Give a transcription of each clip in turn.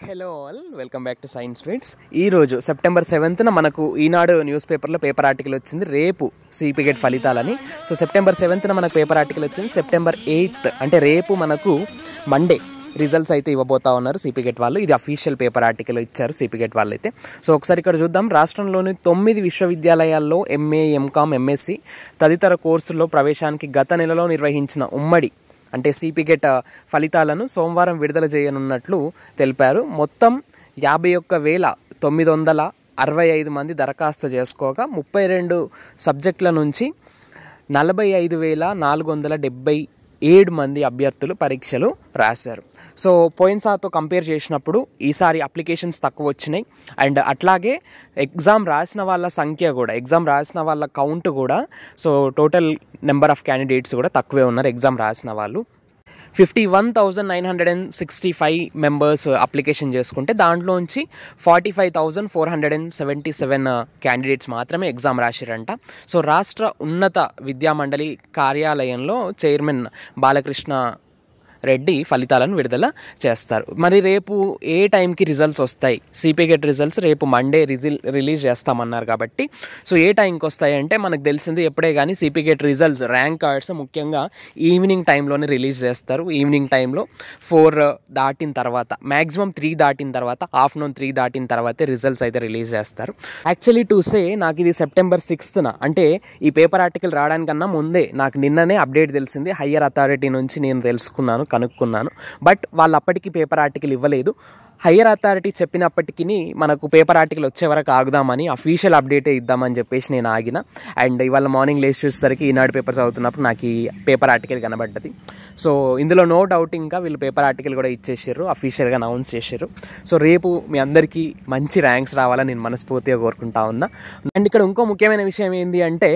Hello all, welcome back to science feeds. ఈరోజు September 7న మనకు ఈనాడు న్యూస్ పేపర్లో పేపర్ ఆర్టికల్ వచ్చింది, రేపు సిపి గేట్ ఫలితాలని. సో సెప్టెంబర్ 7న మనకు పేపర్ ఆర్టికల్ వచ్చింది. సెప్టెంబర్ 8 అంటే రేపు మనకు మండే రిజల్ట్స్ అయితే ఇవ్వబోతా ఉన్నారు సిపి గేట్ వాళ్ళు. ఇది అఫీషియల్ పేపర్ ఆర్టికల్ ఇచ్చారు సిపి గేట్ వాళ్ళు అయితే. సో ఒకసారి ఇక్కడ చూద్దాం. రాష్ట్రంలోని 9 విశ్వవిద్యాలయాల్లో ఎంఏ, ఎంకామ్, ఎంఎస్సి తదితర కోర్సుల్లో ప్రవేశానికి గత నెలలో నిర్వహించిన ఉమ్మడి అంటే సిపి గేట్ ఫలితాలను సోమవారం విడుదల చేయనున్నట్లు తెలిపారు. మొత్తం 51,965 మంది దరఖాస్తు చేసుకోగా 32 సబ్జెక్టుల నుంచి 45,477 మంది అభ్యర్థులు పరీక్షలు రాశారు. సో పోయినసారితో కంపేర్ చేసినప్పుడు ఈసారి అప్లికేషన్స్ తక్కువ వచ్చినాయి. అండ్ అట్లాగే ఎగ్జామ్ రాసిన వాళ్ళ సంఖ్య కూడా, ఎగ్జామ్ రాసిన వాళ్ళ కౌంట్ కూడా, so total number of candidates కూడా తక్కువే ఉన్నారు. ఎగ్జామ్ రాసిన వాళ్ళు 51,965 మెంబర్స్ అప్లికేషన్ చేసుకుంటే దాంట్లోంచి 45,477 క్యాండిడేట్స్ మాత్రమే ఎగ్జామ్ రాశారంట. సో రాష్ట్ర ఉన్నత విద్యామండలి కార్యాలయంలో చైర్మన్ బాలకృష్ణ రెడ్డి ఫలితాలను విడుదల చేస్తారు. మరి రేపు ఏ టైంకి రిజల్ట్స్ వస్తాయి? సిపి గేట్ రిజల్ట్స్ రేపు మండే రిలీజ్ చేస్తామన్నారు కాబట్టి సో ఏ టైంకి వస్తాయి అంటే మనకు తెలిసింది ఎప్పుడే కానీ CP gate results rank cards ముఖ్యంగా ఈవినింగ్ టైంలోనే రిలీజ్ చేస్తారు. ఈవినింగ్ టైంలో 4 దాటిన తర్వాత, మ్యాక్సిమం 3 దాటిన తర్వాత, ఆఫ్టర్నూన్ 3 దాటిన తర్వాతే రిజల్ట్స్ అయితే రిలీజ్ చేస్తారు. యాక్చువల్లీ టు సే నాకు ఇది సెప్టెంబర్ 6న అంటే ఈ పేపర్ ఆర్టికల్ రావడానికన్నా ముందే నాకు నిన్ననే అప్డేట్ తెలిసింది. హయ్యర్ అథారిటీ నుంచి నేను కనుక్కున్నాను. బట్ వాళ్ళు అప్పటికి పేపర్ ఆర్టికల్ ఇవ్వలేదు. హయ్యర్ అథారిటీ చెప్పినప్పటికీ మనకు పేపర్ ఆర్టికల్ వచ్చే వరకు ఆగుదామని, అఫీషియల్ అప్డేటే ఇద్దామని చెప్పేసి నేను ఆగిన. అండ్ ఇవాళ మార్నింగ్ లేచి చూసేసరికి ఈనాడు పేపర్ చదువుతున్నప్పుడు నాకు ఈ పేపర్ ఆర్టికల్ కనబడ్డది. సో ఇందులో నో డౌట్ ఇంకా వీళ్ళు పేపర్ ఆర్టికల్ కూడా ఇచ్చేసారు, అఫీషియల్గా అనౌన్స్ చేశారు. సో రేపు మీ అందరికీ మంచి ర్యాంక్స్ రావాలని నేను మనస్ఫూర్తిగా కోరుకుంటా ఉన్నా. అండ్ ఇక్కడ ఇంకో ముఖ్యమైన విషయం ఏంటి అంటే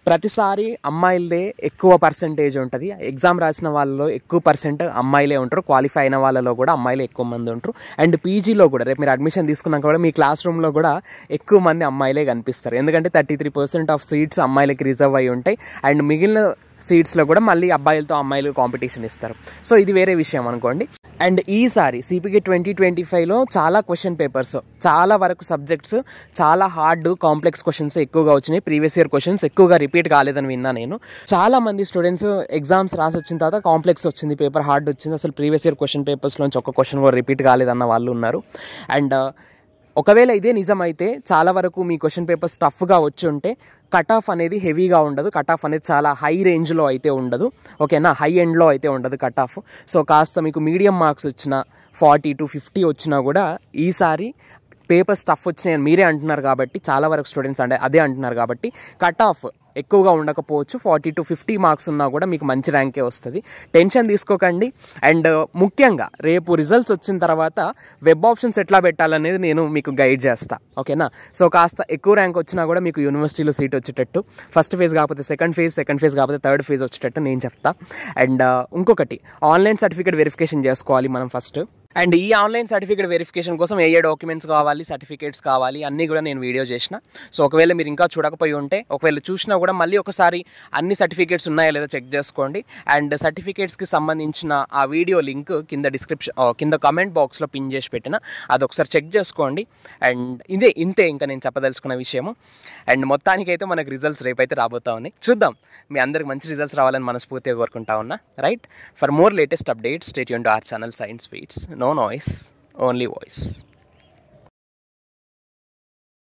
ప్రతిసారి అమ్మాయిలదే ఎక్కువ పర్సంటేజ్ ఉంటుంది. ఎగ్జామ్ రాసిన వాళ్ళలో ఎక్కువ పర్సెంట్ అమ్మాయిలే ఉంటారు. క్వాలిఫై అయిన వాళ్ళలో కూడా అమ్మాయిలే ఎక్కువ మంది ఉంటారు. అండ్ పీజీలో కూడా రేపు మీరు అడ్మిషన్ తీసుకున్నాక కూడా మీ క్లాస్ రూమ్లో కూడా ఎక్కువ మంది అమ్మాయిలే కనిపిస్తారు. ఎందుకంటే 33% ఆఫ్ సీట్స్ అమ్మాయిలకి రిజర్వ్ అయి ఉంటాయి. అండ్ మిగిలిన సీట్స్లో కూడా మళ్ళీ అబ్బాయిలతో అమ్మాయిలు కాంపిటీషన్ ఇస్తారు. సో ఇది వేరే విషయం అనుకోండి. అండ్ ఈసారి సిపి గేట్ 2025లో చాలా క్వశ్చన్ పేపర్స్, చాలా వరకు సబ్జెక్ట్స్ చాలా హార్డ్ కాంప్లెక్స్ క్వశ్చన్స్ ఎక్కువగా వచ్చినాయి. ప్రీవియస్ ఇయర్ క్వశ్చన్స్ ఎక్కువగా రిపీట్ కాలేదని విన్నా నేను. చాలా మంది స్టూడెంట్స్ ఎగ్జామ్స్ రాసి వచ్చిన తర్వాత కాంప్లెక్స్ వచ్చింది, పేపర్ హార్డ్ వచ్చింది, అసలు ప్రీవియస్ ఇయర్ క్వశ్చన్ పేపర్స్లోంచి ఒక్క క్వశ్చన్ కూడా రిపీట్ కాలేదన్న వాళ్ళు ఉన్నారు. అండ్ ఒకవేళ ఇదే నిజమైతే చాలా వరకు మీ క్వశ్చన్ పేపర్స్ టఫ్గా వచ్చి ఉంటే కట్ ఆఫ్ అనేది హెవీగా ఉండదు. కట్ ఆఫ్ అనేది చాలా హై రేంజ్లో అయితే ఉండదు, ఓకేనా, హై ఎండ్లో అయితే ఉండదు కట్ ఆఫ్. సో కాస్త మీకు మీడియం మార్క్స్ వచ్చిన 40 to 50 వచ్చినా కూడా ఈసారి పేపర్స్ టఫ్ వచ్చినాయని మీరే అంటున్నారు కాబట్టి, చాలా వరకు స్టూడెంట్స్ అంటే అదే అంటున్నారు కాబట్టి కట్ ఆఫ్ ఎక్కువగా ఉండకపోవచ్చు. 40 to 50 మార్క్స్ ఉన్నా కూడా మీకు మంచి ర్యాంకే వస్తుంది. టెన్షన్ తీసుకోకండి. అండ్ ముఖ్యంగా రేపు రిజల్ట్స్ వచ్చిన తర్వాత వెబ్ ఆప్షన్స్ ఎట్లా పెట్టాలనేది నేను మీకు గైడ్ చేస్తా, ఓకేనా. సో కాస్త ఎక్కువ ర్యాంక్ వచ్చినా కూడా మీకు యూనివర్సిటీలో సీట్ వచ్చేటట్టు, ఫస్ట్ ఫేజ్ కాకపోతే సెకండ్ ఫేజ్ కాకపోతే థర్డ్ ఫేజ్ వచ్చేటట్టు నేను చెప్తా. అండ్ ఇంకొకటి, ఆన్లైన్ సర్టిఫికేట్ వెరిఫికేషన్ చేసుకోవాలి మనం ఫస్ట్. అండ్ ఈ ఆన్లైన్ సర్టిఫికేట్ వెరిఫికేషన్ కోసం ఏ డాక్యుమెంట్స్ కావాలి, సర్టిఫికేట్స్ కావాలి అన్నీ కూడా నేను వీడియో చేసిన. సో ఒకవేళ మీరు ఇంకా చూడకపోయి ఉంటే, ఒకవేళ చూసినా కూడా మళ్ళీ ఒకసారి అన్ని సర్టిఫికేట్స్ ఉన్నాయా లేదా చెక్ చేసుకోండి. అండ్ సర్టిఫికేట్స్కి సంబంధించిన ఆ వీడియో లింక్ కింద కామెంట్ బాక్స్లో పిన్ చేసి పెట్టిన, అది ఒకసారి చెక్ చేసుకోండి. అండ్ ఇంతే ఇంకా నేను చెప్పదలుచుకున్న విషయము. అండ్ మొత్తానికైతే మనకు రిజల్ట్స్ రేపైతే రాబోతా ఉన్నాయి. చూద్దాం, మీ అందరికి మంచి రిజల్ట్స్ రావాలని మనస్ఫూర్తిగా కోరుకుంటా ఉన్నా. Right, for more latest updates stay tuned to our channel science feeds. No noise, only voice.